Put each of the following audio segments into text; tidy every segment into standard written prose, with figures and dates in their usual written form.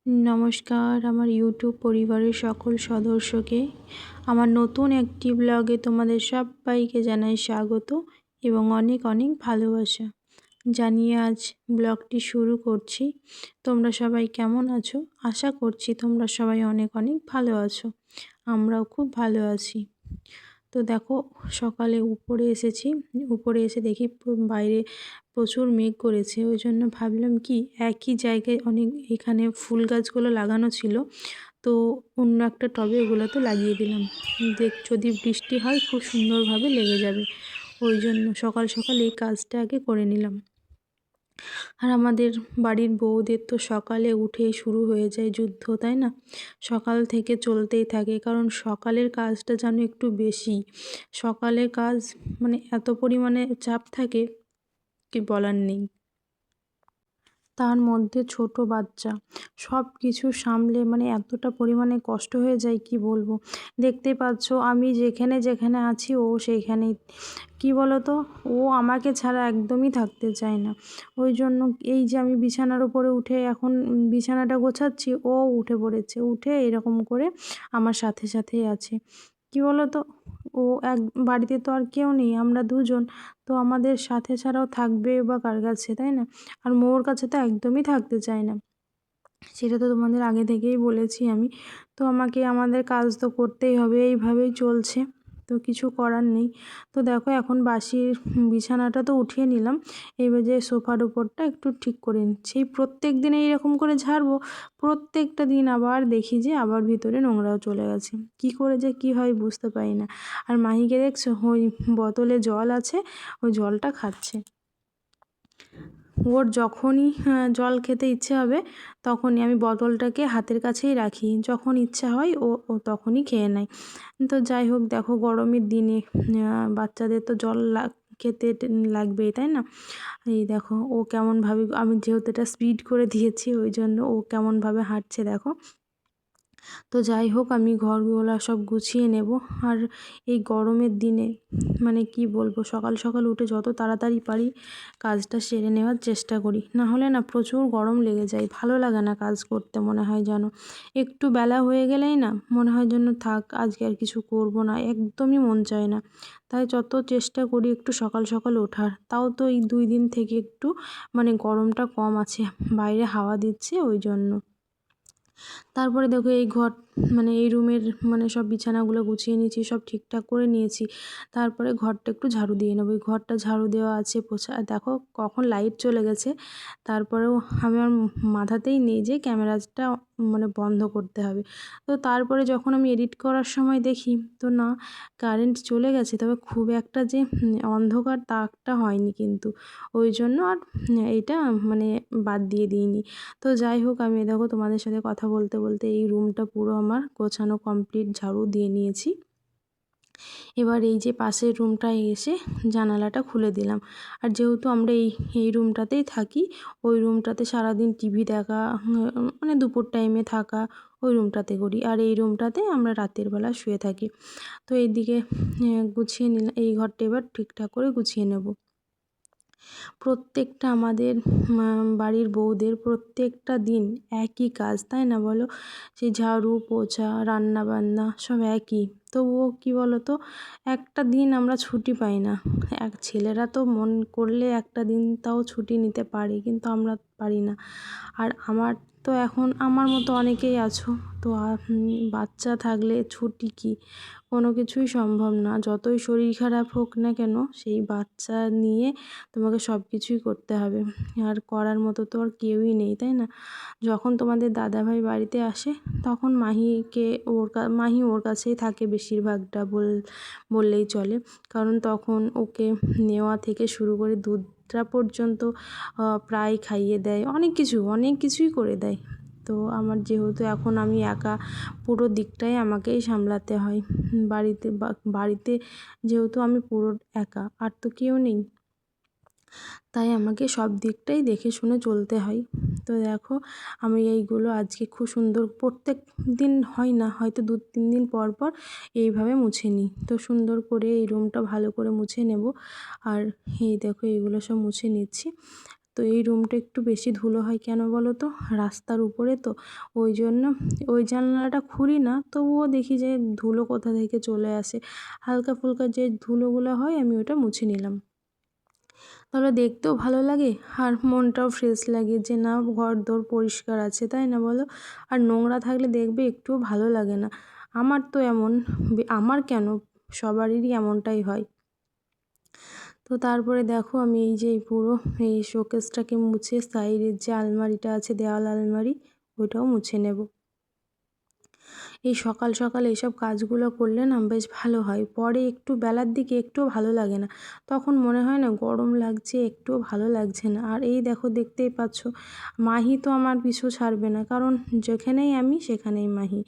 নমস্কার আমার ইউটিউব পরিবারের সকল সদস্যকে আমার নতুন একটি ব্লগে তোমাদের সবাইকে জানাই স্বাগত এবং অনেক অনেক ভালোবাসা জানিয়ে আজ ব্লগটি শুরু করছি। তোমরা সবাই কেমন আছো? আশা করছি তোমরা সবাই অনেক অনেক ভালো আছো। আমরাও খুব ভালো আছি। তো দেখো সকালে উপরে এসেছি, উপরে এসে দেখি বাইরে প্রচুর মেঘ করেছে। ওই জন্য ভাবলাম কি একই জায়গায় অনেক এখানে ফুল গাছগুলো লাগানো ছিল, তো অন্য একটা টবে ওগুলো তো লাগিয়ে দিলাম। যদি বৃষ্টি হয় খুব সুন্দরভাবে লেগে যাবে। ওই জন্য সকাল সকাল এই কাজটা আগে করে নিলাম। আর আমাদের বাড়ির বউদের তো সকালে উঠেই শুরু হয়ে যায় যুদ্ধ, তাই না? সকাল থেকে চলতেই থাকে, কারণ সকালের কাজটা যেন একটু বেশি। সকালের কাজ মানে এত পরিমাণে চাপ থাকে কি বলার নেই। তার মধ্যে ছোট বাচ্চা, সব কিছু সামলে মানে এতটা পরিমাণে কষ্ট হয়ে যায় কি বলবো। দেখতেই পাচ্ছ আমি যেখানে যেখানে আছি ও সেইখানেই। কি বলো তো, ও আমাকে ছাড়া একদমই থাকতে চায় না। ওই জন্য এই যে আমি বিছানার উপরে উঠে এখন বিছানাটা গোছাচ্ছি, ও উঠে পড়েছে, উঠে এরকম করে আমার সাথে সাথেই আছে। কি বলো তো, ও বাড়িতে তো আর কেউ নেই, আমরা দুজন, তো আমাদের সাথে ছাড়াও থাকবে বা কার কাছে, তাই না? আর মোর কাছে তো একদমই থাকতে চায় না, সেটা তো তোমাদের আগে থেকেই বলেছি আমি। তো আমাকে আমাদের কাজ তো করতেই হবে, এইভাবেই চলছে, তো কিছু করার নেই। তো দেখো এখন বাসির বিছানাটা তো উঠিয়ে নিলাম, এবার যে সোফার উপরটা একটু ঠিক করে নিচ্ছি। প্রত্যেক দিন এইরকম করে ঝাড়বো, প্রত্যেকটা দিন আবার দেখি যে আবার ভিতরে নোংরাও চলে গেছে। কি করে যে কি হয় বুঝতে পারি না। আর মাহিকে দেখছো, ওই বোতলে জল আছে, ওই জলটা খাচ্ছে। ওর যখনই জল খেতে ইচ্ছে হবে তখনই আমি বোতলটাকে হাতের কাছেই রাখি, যখন ইচ্ছা হয় ও ও তখনই খেয়ে নেয়। তো যাই হোক, দেখো গরমের দিনে বাচ্চাদের তো জল খেতে লাগবেই, তাই না? এই দেখো ও কেমনভাবে, আমি যেহেতু এটা স্পিড করে দিয়েছি ওই জন্য ও কেমনভাবে হাঁটছে দেখো। তো যাই হোক, আমি ঘরগুলো সব গুছিয়ে নেব। আর এই গরমের দিনে মানে কি বলবো, সকাল সকাল উঠে যত তাড়াতাড়ি পারি কাজটা সেরে নেওয়ার চেষ্টা করি, না হলে না প্রচুর গরম লেগে যায়, ভালো লাগে না কাজ করতে। মনে হয় যেন একটু বেলা হয়ে গেলেই না মনে হয় যেন থাক আজকে আর কিছু করব না, একদমই মন চায় না। তাই যত চেষ্টা করি একটু সকাল সকাল ওঠার, তাও তো এই 2 দিন থেকে একটু মানে গরমটা কম আছে, বাইরে হাওয়া দিচ্ছে ওই জন্য। তারপরে দেখো এই ঘর মানে এই রুমের মানে সব বিছানাগুলো গুছিয়ে নিয়েছি, সব ঠিকঠাক করে নিয়েছি। তারপরে ঘরটা একটু ঝাড়ু দিয়ে নেবো, এই ঘরটা ঝাড়ু দেওয়া আছে, পোছা। দেখো কখন লাইট চলে গেছে, তারপরেও আমি আমার মাথাতেই নেই যে ক্যামেরাটা মানে বন্ধ করতে হবে। তো তারপরে যখন আমি এডিট করার সময় দেখি তো না, কারেন্ট চলে গেছে, তবে খুব একটা যে অন্ধকার তাকটা হয়নি কিন্তু, ওই জন্য আর এইটা মানে বাদ দিয়ে দিইনি। তো যাই হোক, আমি দেখো তোমাদের সাথে কথা বলতে বলতে এই রুমটা পুরো আমার গোছানো কমপ্লিট, ঝাড়ু দিয়ে নিয়েছি। এবার এই যে পাশের রুমটায় এসে জানালাটা খুলে দিলাম। আর যেহেতু আমরা এই রুমটাতেই থাকি, ওই রুমটাতে সারাদিন টিভি দেখা মানে দুপুর টাইমে থাকা ওই রুমটাতে করি, আর এই রুমটাতে আমরা রাতের বেলা শুয়ে থাকি। তো এইদিকে গুছিয়ে নিলাম, এই ঘরটা এবার ঠিকঠাক করে গুছিয়ে নেব। প্রত্যেকটা আমাদের বাড়ির বউদের প্রত্যেকটা দিন একই কাজ, তাই না বলো? সেই ঝাড়ু পোছা রান্না বান্না সব একই। তবুও কী বলো তো, একটা দিন আমরা ছুটি পাই না। ছেলেরা তো মন করলে একটা দিন তাও ছুটি নিতে পারে, কিন্তু আমরা পারি না। আর আমার তো এখন আমার মতো অনেকেই আছো, তো বাচ্চা থাকলে ছুটি কি কোনো কিছুই সম্ভব না। যতই শরীর খারাপ হোক না কেন, সেই বাচ্চা নিয়ে তোমাকে সব কিছুই করতে হবে, আর করার মতো তো আর কেউই নেই, তাই না? যখন তোমাদের দাদাভাই বাড়িতে আসে তখন মাহি ওর কাছেই থাকে বেশিরভাগটা বললেই চলে, কারণ তখন ওকে নেওয়া থেকে শুরু করে দুধটা পর্যন্ত প্রায় খাইয়ে দেয়, অনেক কিছুই করে দেয়। তো আমার যেহেতু এখন আমি একা, পুরো দিকটাই আমাকেই সামলাতে হয় বাড়িতে যেহেতু আমি পুরো একা, আর তো কেউ নেই, তাই আমাকে সব দিকটাই দেখে শুনে চলতে হয়। তো দেখো আমি এইগুলো আজকে খুব সুন্দর, প্রত্যেক দিন হয় না, হয়তো 2-3 দিন পর পর এইভাবে মুছে নিই। তো সুন্দর করে এই রুমটা ভালো করে মুছে নেব। আর এই দেখো এইগুলো সব মুছে নিচ্ছি। তো এই রুমটা একটু বেশি ধুলো হয় কেন বলো তো, রাস্তার উপরে তো, ওই জন্য ওই জানলাটা খুলি না, তবুও দেখি যে ধুলো কোথা থেকে চলে আসে। হালকা ফুলকা যে ধুলোগুলো হয় আমি ওটা মুছে নিলাম, তাহলে দেখতেও ভালো লাগে আর মনটাও ফ্রেশ লাগে যে না ঘরদোর পরিষ্কার আছে, তাই না বলো? আর নোংরা থাকলে দেখবে একটুও ভালো লাগে না। আমার তো এমন, আমার কেন, সবারই এমনটাই হয়। তো তারপরে দেখো আমি এই যে পুরো এই শোকেসটাকে মুছে সাইডের যে আলমারিটা আছে, দেওয়াল আলমারি, ওইটাও মুছে নেব। এই সকাল সকাল এইসব কাজগুলো করলে না বেশ ভালো হয়, পরে একটু বেলার দিকে একটুও ভালো লাগে না, তখন মনে হয় না গরম লাগছে, একটুও ভালো লাগছে না। আর এই দেখো দেখতেই পাচ্ছ, মাহি তো আমার পিছু ছাড়বে না, কারণ যেখানেই আমি সেখানেই মাহি।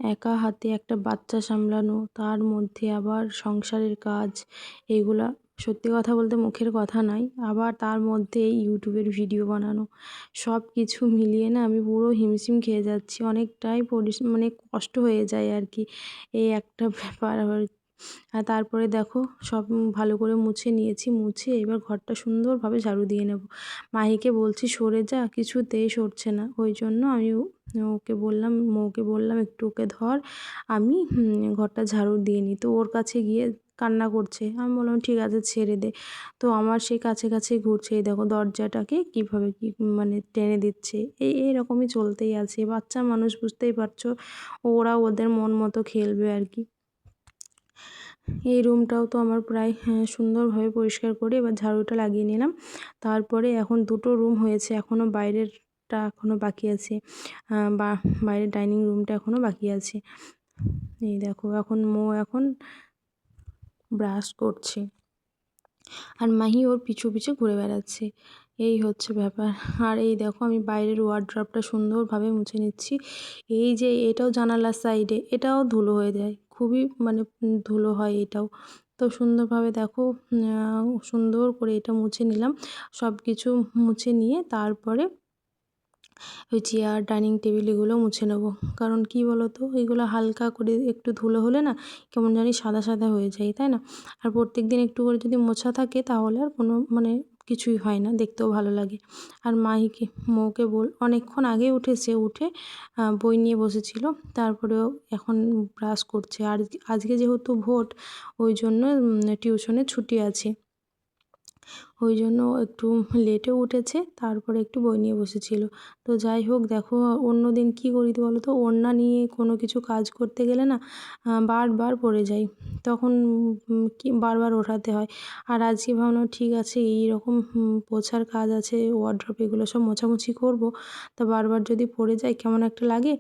একা হাতে একটা বাচ্চা সামলানো, তার মধ্যে আবার সংসারের কাজ, এইগুলা সত্যি কথা বলতে মুখের কথা নয়, আবার তার মধ্যে এই ইউটিউবের ভিডিও বানানো, সব কিছু মিলিয়ে না আমি পুরো হিমশিম খেয়ে যাচ্ছি, অনেকটাই মানে কষ্ট হয়ে যায় আর কি, এই একটা ব্যাপার। আর তারপরে দেখো সব ভালো করে মুছে নিয়েছি, মুছে এবার ঘরটা সুন্দরভাবে ঝাড়ু দিয়ে নেব। মাহিকে বলছি সরে যা, কিছুতেই সরছে না, ওই জন্য আমি ওকে বললাম একটু ওকে ধর, আমি ঘরটা ঝাড়ু দিয়ে নিই। তো ওর কাছে গিয়ে কান্না করছে, আমি বললাম ঠিক আছে ছেড়ে দে। তো আমার সেই কাছে কাছে ঘুরছে, এই দেখো দরজাটাকে কীভাবে কি মানে টেনে দিচ্ছে, এইরকমই চলতেই আছে, বাচ্চা মানুষ বুঝতেই পারছো, ওরা ওদের মন মতো খেলবে আর কি। এই রুমটাও তো আমার প্রায় সুন্দরভাবে পরিষ্কার করে এবার ঝাড়ুটা লাগিয়ে নিলাম। তারপরে এখন দুটো রুম হয়েছে, এখনও বাইরেরটা এখনও বাকি আছে, বা বাইরের ডাইনিং রুমটা এখনও বাকি আছে। এই দেখো এখন ব্রাশ করছে, আর মাহি ওর পিছু পিছু ঘুরে বেড়াচ্ছে, এই হচ্ছে ব্যাপার। আর এই দেখো আমি বাইরের ওয়ার্ড্রপটা সুন্দরভাবে মুছে নিচ্ছি, এই যে এটাও জানালার সাইডে, এটাও ধুলো হয়ে যায়, খুবই মানে ধুলো হয় এটাও। তো সুন্দরভাবে দেখো সুন্দর করে এটা মুছে নিলাম, সব কিছু মুছে নিয়ে তারপরে ওই চেয়ার ডাইনিং টেবিল এগুলো মুছে নেবো, কারণ কি বলো তো, এগুলো হালকা করে একটু ধুলো হলে না কেমন জানি সাদা সাদা হয়ে যায়, তাই না? আর প্রত্যেক দিন একটু করে যদি মোছা থাকে তাহলে আর কোনো মানে কিছুই হয় না, দেখতেও ভালো লাগে। আর মৌকে অনেকক্ষণ আগে উঠেছে, উঠে বই নিয়ে বসেছিল, তারপরেও এখন ব্রাশ করছে। আর আজকে যেহেতু ভোট, ওই জন্য টিউশনে ছুটি আছে, ওই জন্য একটু লেটে উঠেছে, তারপরে একটু বই নিয়ে বসেছিল। তো যাই হোক দেখো অন্য দিন কী করি বলো তো, ওড়না নিয়ে কোনো কিছু কাজ করতে গেলে না বারবার পড়ে যাই, তখন কি বারবার ওঠাতে হয়। আর আজকে ভাবলাম ঠিক আছে এইরকম পোছার কাজ আছে, ওয়ার্ড্রপ এগুলো সব মোছামুছি করব, তা বারবার যদি পড়ে যায় কেমন একটা লাগে,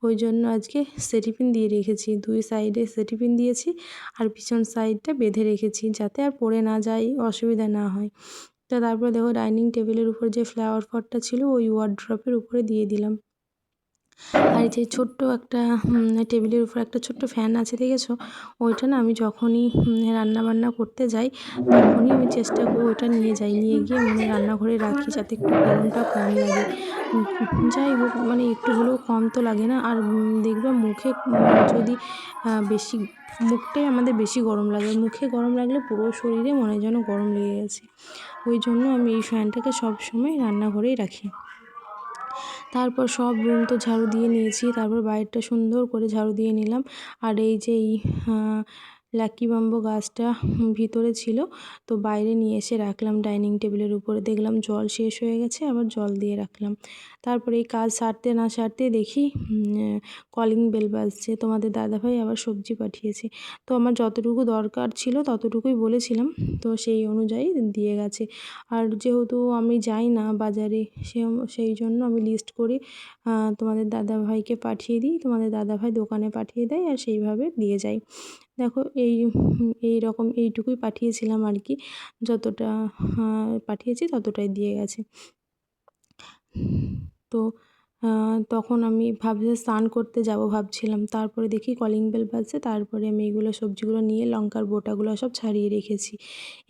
ওই জন্য আজকে সেটিপিন দিয়ে রেখেছি, দুই সাইডে সেটিপিন দিয়েছি, আর পিছন সাইডটা বেঁধে রেখেছি যাতে আর পড়ে না যায়, অসুবিধা না হয়। তো তারপরে দেখো ডাইনিং টেবিলের উপর যে ফ্লাওয়ার পটটা ছিল ওই ওয়ার্ড্রপের উপরে দিয়ে দিলাম। আর এই যে ছোট্ট একটা টেবিলের উপর একটা ছোট্ট ফ্যান আছে দেখেছো, ওইটা না আমি যখনই রান্নাবান্না করতে যাই তখনই আমি চেষ্টা করি ওইটা নিয়ে যাই, নিয়ে গিয়ে রান্নাঘরে রাখি যাতে একটু গরমটা কম লাগে। যাই হোক মানে একটু হলেও কম তো লাগে না। আর দেখবে মুখে যদি বেশি, মুখটাই আমাদের বেশি গরম লাগে, মুখে গরম লাগলে পুরো শরীরে মনে হয় যেন গরম লেগে গেছে, ওই জন্য আমি এই ফ্যানটাকে সবসময় রান্নাঘরেই রাখি। তারপর সব রুম তো ঝাড়ু দিয়ে নিয়েছি, তারপর বাইরেটা সুন্দর করে ঝাড়ু দিয়ে নিলাম। আর এই যে এই লাকি বাম্বু গাছটা ভিতরে ছিল, তো বাইরে নিয়ে এসে রাখলাম ডাইনিং টেবিলের উপরে, দেখলাম জল শেষ হয়ে গেছে, আবার জল দিয়ে রাখলাম। তারপরে এই কাজ সারতে না সারতে দেখি কলিং বেল বাজছে, তোমাদের দাদাভাই আবার সবজি পাঠিয়েছে। তো আমার যতটুকু দরকার ছিল ততটুকুই বলেছিলাম, তো সেই অনুযায়ী দিয়ে গেছে। আর যেহেতু আমি যাই না বাজারে, সেই জন্য আমি লিস্ট করে তোমাদের দাদাভাইকে পাঠিয়ে দিই, তোমাদের দাদাভাই দোকানে পাঠিয়ে দেয় আর সেইভাবে দিয়ে যায়। দেখো এই রকম এইটুকুই পাঠিয়েছিলাম আর কি, যতটা পাঠিয়েছি ততটাই দিয়ে গেছে। তো তখন আমি স্নান করতে যাব ভাবছিলাম, তারপরে দেখি কলিং বেল বাজছে, তারপরে আমি এইগুলো সবজিগুলো নিয়ে লঙ্কার বোটাগুলো সব ছাড়িয়ে রেখেছি,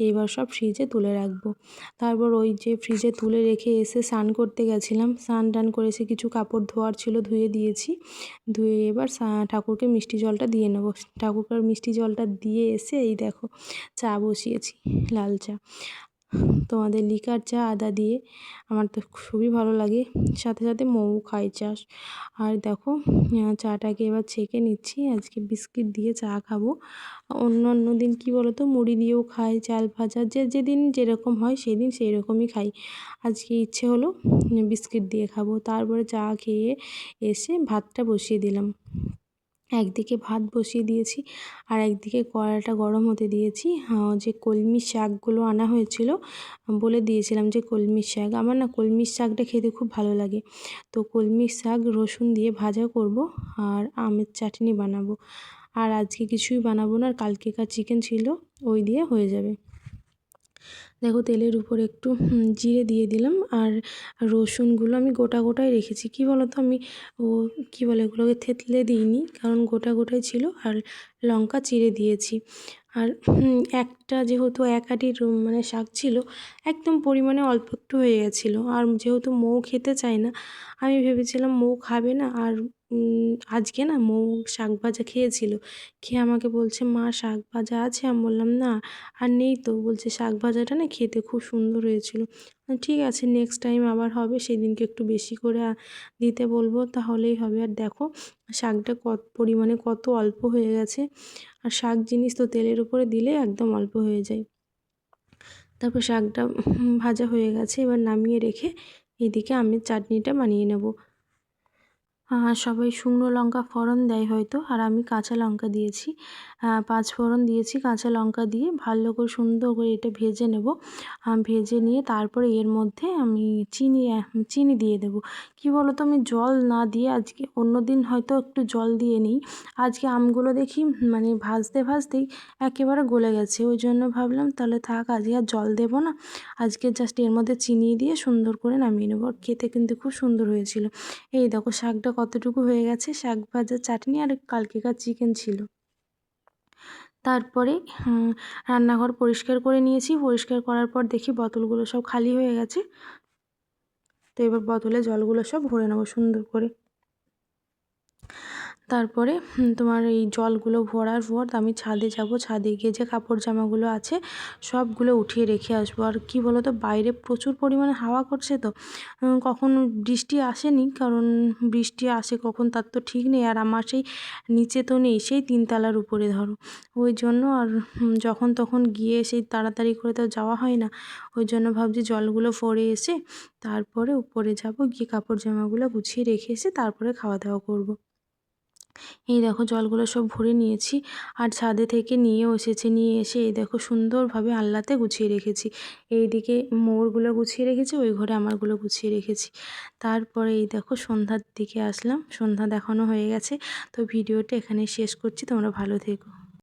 এইবার সব ফ্রিজে তুলে রাখবো। তারপর ওই যে ফ্রিজে তুলে রেখে এসে স্নান করতে গেছিলাম, স্নান টান করে এসে কিছু কাপড় ধোয়ার ছিল ধুয়ে দিয়েছি, ধুয়ে এবার ঠাকুরকে মিষ্টি জলটা দিয়ে নেবো। ঠাকুরকে মিষ্টি জলটা দিয়ে এসে এই দেখো চা বসিয়েছি, লাল চা। তোমাদের লিকার চা আদা দিয়ে, আমার তো খুবই ভালো লাগে। সাথে সাথে মৌ খাই চা। আর দেখো চাটাকে এবার ছেঁকে নিচ্ছি। আজকে বিস্কিট দিয়ে চা খাবো। অন্য দিন কী বলো তো, মুড়ি দিয়েও খাই, চাল ভাজা, যেদিন যেরকম হয় সেদিন সেই রকমই খাই। আজকে ইচ্ছে হলো বিস্কিট দিয়ে খাবো। তারপরে চা খেয়ে এসে ভাতটা বসিয়ে দিলাম। একদিকে ভাত বসিয়ে দিয়েছি আর একদিকে কড়াইটা গরম হতে দিয়েছি। যে কলমি শাকগুলো আনা হয়েছিল, বলে দিয়েছিলাম যে কলমির শাক, আমার না কলমির শাকটা খেতে খুব ভালো লাগে। তো কলমির শাক রসুন দিয়ে ভাজা করব আর আমের চাটনি বানাবো। আর আজকে কিছুই বানাবো না, আর কালকেকার চিকেন ছিল, ওই দিয়ে হয়ে যাবে। দেখো তেলের উপর একটু জিরে দিয়ে দিলাম, আর রসুনগুলো আমি গোটা গোটাই রেখেছি। কী বলো তো, আমি কী বলে এগুলোকে থেতলে দিইনি, কারণ গোটা গোটাই ছিল। আর লঙ্কা চিড়ে দিয়েছি। আর একটা যেহেতু এক আটির মানে শাক ছিল, একদম পরিমাণে অল্প একটু হয়ে গেছিলো। আর যেহেতু মৌ খেতে চায় না, আমি ভেবেছিলাম মৌ খাবে না। আর আজকে না মৌ শাক ভাজা খেয়েছিল, খেয়ে আমাকে বলছে, মা শাক ভাজা আছে? আমি বললাম না আর নেই তো। বলছে শাক ভাজাটা না খেতে খুব সুন্দর হয়েছিল। ঠিক আছে, নেক্সট টাইম আবার হবে, সেদিনকে একটু বেশি করে দিতে বলবো, তাহলেই হবে। আর দেখো শাকটা কত পরিমাণে কত অল্প হয়ে গেছে। আর শাক জিনিস তো তেলের উপরে দিলে একদম অল্প হয়ে যায়। তারপর শাকটা ভাজা হয়ে গেছে, এবার নামিয়ে রেখে এদিকে আমের চাটনিটা বানিয়ে নেব। সবাই শুকনো লঙ্কা ফোড়ন দেয় হয়তো, আর আমি কাঁচা লঙ্কা দিয়েছি। 5 ফোড়ন দিয়েছি, কাঁচা লঙ্কা দিয়ে ভালো করে সুন্দর করে এটা ভেজে নেব। ভেজে নিয়ে তারপরে এর মধ্যে আমি চিনি দিয়ে দেবো। কী বলো তো, আমি জল না দিয়ে আজকে, অন্য দিন হয়তো একটু জল দিয়ে নিই, আজকে আমগুলো দেখি মানে ভাজতে ভাজতেই একেবারে গলে গেছে। ওই জন্য ভাবলাম তাহলে থাক, আজকে আর জল দেবো না, আজকে জাস্ট এর মধ্যে চিনি দিয়ে সুন্দর করে নামিয়ে নেবো। খেতে কিন্তু খুব সুন্দর হয়েছিল। এই দেখো শাকটা কতটুকু হয়ে গেছে, শাক ভাজা, চাটনি আর কালকেকার চিকেন ছিল। তারপরে রান্নাঘর পরিষ্কার করে নিয়েছি। পরিষ্কার করার পর দেখি বোতলগুলো সব খালি হয়ে গেছে। তো এবার বোতলে জলগুলো সব ভরে নেবো সুন্দর করে। তারপরে তোমার এই জলগুলো ভরার পর আমি ছাদে যাব। ছাদে গিয়ে যে কাপড় জামাগুলো আছে সবগুলো উঠিয়ে রেখে আসবো। আর কি বলো তো, বাইরে প্রচুর পরিমাণে হাওয়া করছে, তো কখন বৃষ্টি আসেনি, কারণ বৃষ্টি আসে কখন তার তো ঠিক নেই। আর আমার সেই নিচে তো নেই, সেই 3 তলার উপরে ধরো, ওই জন্য আর যখন তখন গিয়ে সেই তাড়াতাড়ি করে তো যাওয়া হয় না। ওই জন্য ভাবছি জলগুলো ভরে এসে তারপরে উপরে যাব, গিয়ে কাপড় জামাগুলো গুছিয়ে রেখে এসে তারপরে খাওয়া দাওয়া করব। এই দেখো জলগুলো সব ভরে নিয়েছি, আর ছাদে থেকে নিয়েও এসেছি। নিয়ে এসে এই দেখো সুন্দরভাবে আলনাতে গুছিয়ে রেখেছি। এইদিকে মোরগুলো গুছিয়ে রেখেছি, ওই ঘরে আমারগুলো গুছিয়ে রেখেছি। তারপরে এই দেখো সন্ধ্যার দিকে আসলাম, সন্ধ্যা দেখানো হয়ে গেছে। তো ভিডিওটা এখানে শেষ করছি, তোমরা ভালো থেকো।